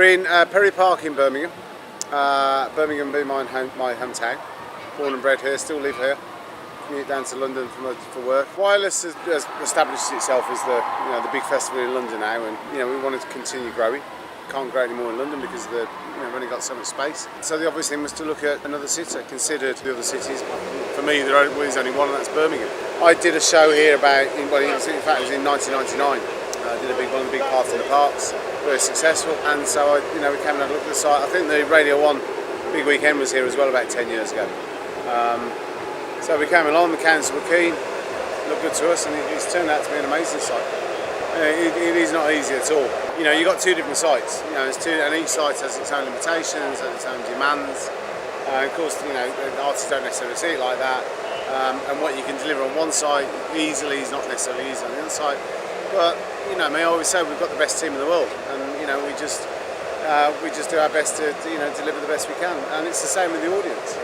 We're in Perry Park in Birmingham. Birmingham being my hometown. Born and bred here, still live here. Commute down to London for work. Wireless has established itself as the big festival in London now, and we wanted to continue growing. Can't grow anymore in London because we've only got so much space. So the obvious thing was to look at another city. Considered the other cities. For me, there was only one, and that's Birmingham. I did a show here in fact it was in 1999. I did a big party in the parks. Very successful, and so we came and had a look at the site. I think the Radio 1 big weekend was here as well about 10 years ago. So we came along, the council were keen, looked good to us, and it's turned out to be an amazing site. It is not easy at all. You've got two different sites, and each site has its own limitations and its own demands. Of course, the artists don't necessarily see it like that, and what you can deliver on one site easily is not necessarily easy on the other site. But I always say we've got the best team in the world, and we just do our best to deliver the best we can, and it's the same with the audience.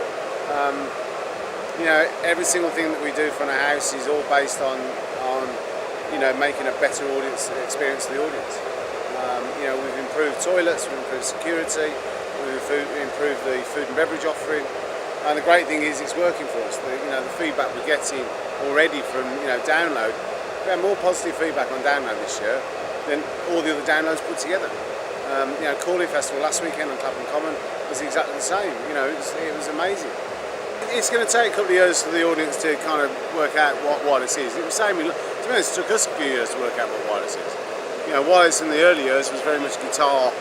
Every single thing that we do for a house is all based on making a better audience experience for the audience. We've improved toilets, we've improved security, we've improved the food and beverage offering, and the great thing is it's working for us. The feedback we're getting already from download. We had more positive feedback on download this year than all the other downloads put together. Calling Festival last weekend on Clapham Common was exactly the same. It was amazing. It's going to take a couple of years for the audience to kind of work out what wireless is. It was saying, to be honest, it took us a few years to work out what wireless is. Wireless in the early years was very much guitar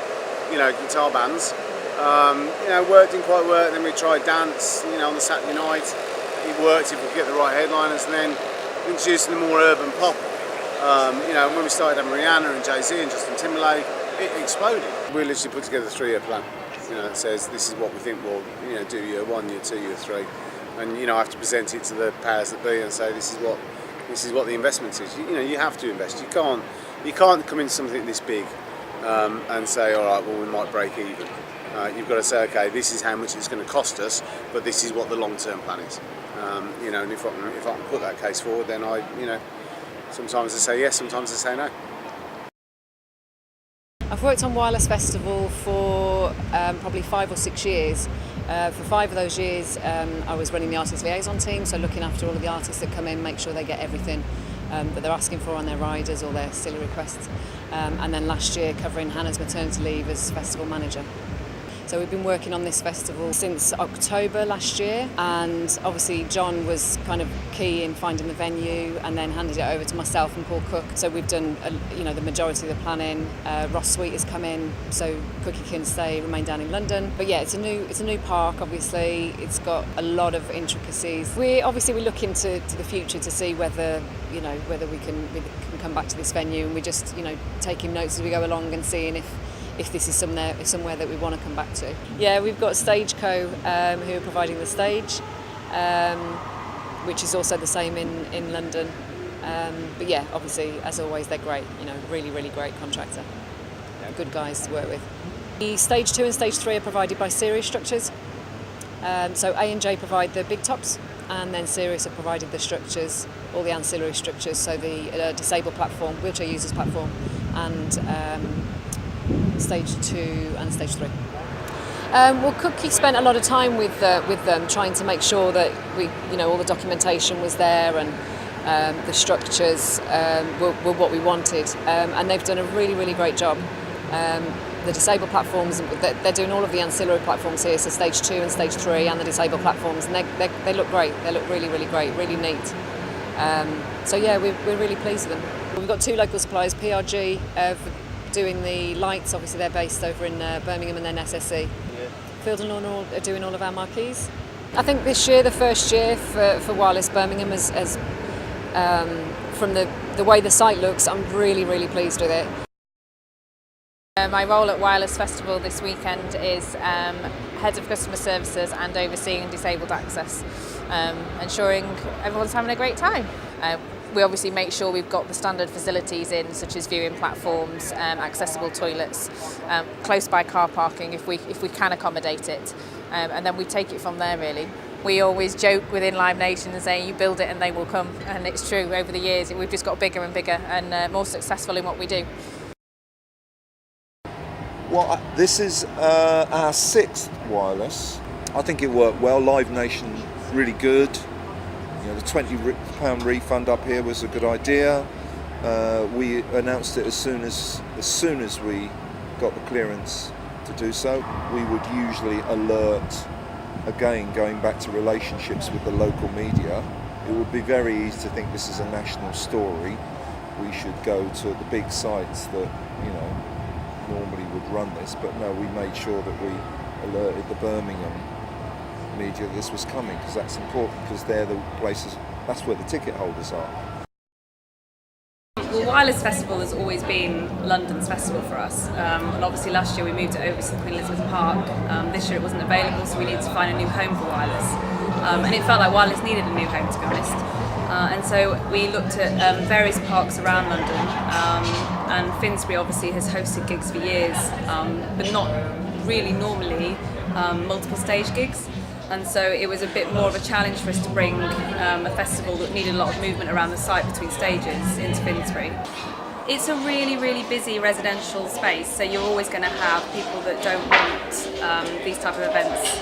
bands. Didn't quite work. Then we tried dance, on the Saturday night. It worked if we could get the right headliners, and then introducing the more urban pop. When we started having Rihanna and Jay-Z and Justin Timberlake, it exploded. We literally put together a 3-year plan. That says this is what we think we'll do year 1, year 2, year 3, and I have to present it to the powers that be and say this is what the investment is. You have to invest. You can't come into something this big and say, all right, well we might break even. You've got to say, okay, this is how much it's going to cost us, but this is what the long-term plan is. And if I can put that case forward, then sometimes I say yes, sometimes I say no. I've worked on Wireless Festival for probably 5 or 6 years. For 5 of those years, I was running the artist liaison team, so looking after all of the artists that come in, make sure they get everything that they're asking for on their riders or their silly requests. And then last year, covering Hannah's maternity leave as festival manager. So we've been working on this festival since October last year, and obviously John was kind of key in finding the venue and then handed it over to myself and Paul Cook. So we've done the majority of the planning. Ross Sweet has come in, so Cookie can remain down in London. But yeah, it's a new park. Obviously, it's got a lot of intricacies. We're look into the future to see whether we can come back to this venue, and we're just taking notes as we go along and seeing if this is somewhere that we want to come back to. Yeah, we've got Stageco who are providing the stage, which is also the same in London. But yeah, obviously, as always, they're great. Really, really great contractor. Good guys to work with. The Stage 2 and Stage 3 are provided by Sirius Structures. So A&J provide the big tops, and then Sirius have provided the structures, all the ancillary structures, so the disabled platform, wheelchair users platform, and Stage 2 and Stage 3. Well, Cookie spent a lot of time with them, trying to make sure that all the documentation was there and the structures were what we wanted, and they've done a really, really great job. The disabled platforms, they're doing all of the ancillary platforms here, so Stage 2 and Stage 3 and the disabled platforms, and they look great. They look really, really great, really neat. So yeah, we're really pleased with them. We've got 2 local suppliers, PRG for doing the lights. Obviously they're based over in Birmingham, and then SSE. Yeah. Field and Lawn are doing all of our marquees. I think this year, the first year for Wireless Birmingham, has from the way the site looks, I'm really, really pleased with it. My role at Wireless Festival this weekend is Head of Customer Services and overseeing disabled access, ensuring everyone's having a great time. We obviously make sure we've got the standard facilities in, such as viewing platforms, accessible toilets, close by car parking if we can accommodate it, and then we take it from there really. We always joke within Live Nation and say you build it and they will come, and it's true. Over the years we've just got bigger and bigger and more successful in what we do. Well, this is our 6th wireless. I think it worked well. Live Nation, really good. You know, the £20 refund up here was a good idea. We announced it as soon as we got the clearance to do so. We would usually alert, again, going back to relationships with the local media. It would be very easy to think this is a national story. We should go to the big sites that, normally would run this, but no, we made sure that we alerted the Birmingham media that this was coming, because that's important, because they're the places, that's where the ticket holders are. Well, Wireless Festival has always been London's festival for us, and obviously last year we moved it over to Queen Elizabeth Park. This year it wasn't available, so we needed to find a new home for Wireless, and it felt like Wireless needed a new home, to be honest. And so we looked at various parks around London, and Finsbury obviously has hosted gigs for years, but not really normally multiple stage gigs. And so it was a bit more of a challenge for us to bring a festival that needed a lot of movement around the site between stages into Finsbury. It's a really, really busy residential space, so you're always going to have people that don't want these type of events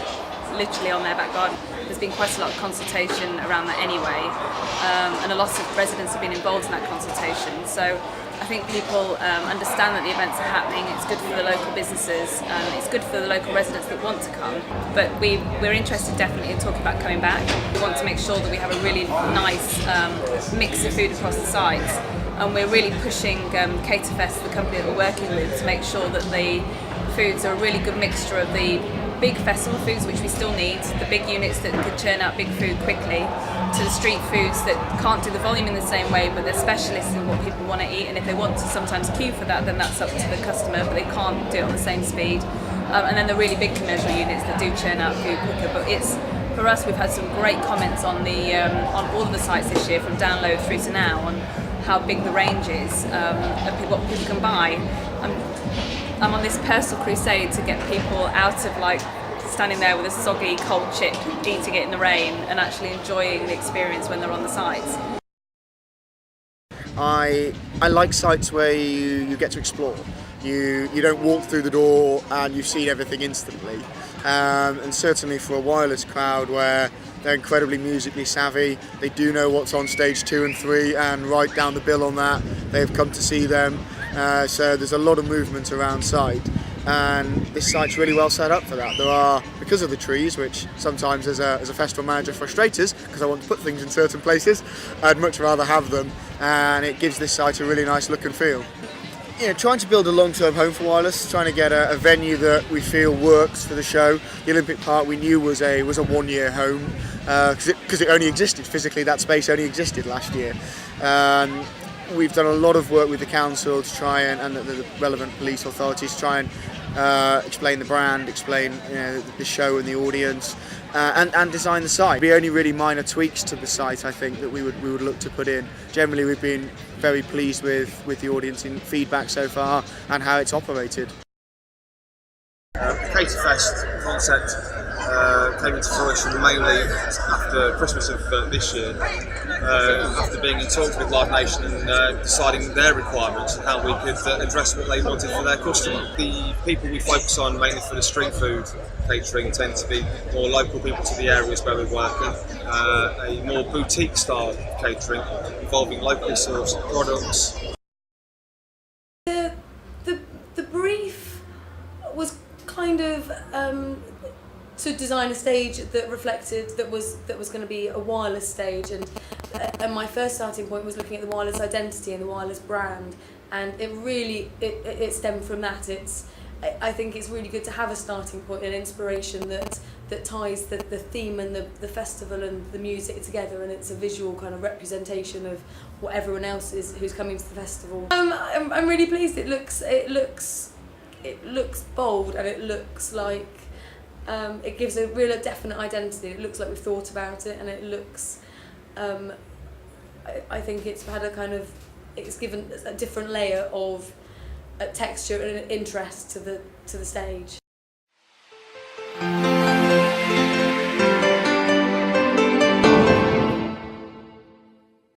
literally on their back garden. There's been quite a lot of consultation around that anyway, and a lot of residents have been involved in that consultation. So I think people understand that the events are happening. It's good for the local businesses, it's good for the local residents that want to come. But we're interested definitely in talking about coming back. We want to make sure that we have a really nice mix of food across the sites, and we're really pushing Caterfest, the company that we're working with, to make sure that the foods are a really good mixture of the big festival foods, which we still need, the big units that could churn out big food quickly, to the street foods that can't do the volume in the same way, but they're specialists in what people want to eat, and if they want to sometimes queue for that, then that's up to the customer, but they can't do it on the same speed. And then the really big commercial units that do churn out food quicker. But it's, for us, we've had some great comments on on all of the sites this year, from download through to now, on how big the range is, of what people can buy. I'm on this personal crusade to get people out of standing there with a soggy cold chip, eating it in the rain, and actually enjoying the experience when they're on the sites. I like sites where you get to explore. You don't walk through the door and you've seen everything instantly. And certainly for a wireless crowd where they're incredibly musically savvy, they do know what's on stage 2 and 3 and write down the bill on that. They've come to see them. So there's a lot of movement around site, and this site's really well set up for that. There are, because of the trees, which sometimes as a festival manager frustrates us, because I want to put things in certain places, I'd much rather have them, and it gives this site a really nice look and feel. Trying to build a long-term home for Wireless, trying to get a venue that we feel works for the show. The Olympic Park we knew was a one-year home, because it only existed physically. That space only existed last year. We've done a lot of work with the council to try and the relevant police authorities to try and explain the brand, explain the show and the audience, and design the site. Be only really minor tweaks to the site, I think, that we would look to put in. Generally, we've been very pleased with the audience in feedback so far and how it's operated. The Caterfest concept came into fruition mainly after Christmas of this year, after being in talks with Live Nation and deciding their requirements and how we could address what they wanted for their customer. The people we focus on mainly for the street food catering tend to be more local people to the areas where we're working, a more boutique style catering involving locally sourced products. The brief was kind of to design a stage that reflected that was going to be a wireless stage, and my first starting point was looking at the wireless identity and the wireless brand, and it stemmed from that. I think it's really good to have a starting point, an inspiration that ties the theme and the festival and the music together, and it's a visual kind of representation of what everyone else is who's coming to the festival. I'm really pleased. It looks bold, and it looks like it gives a real definite identity. It looks like we've thought about it, and it looks. I think it's had it's given a different layer of texture and interest to the stage.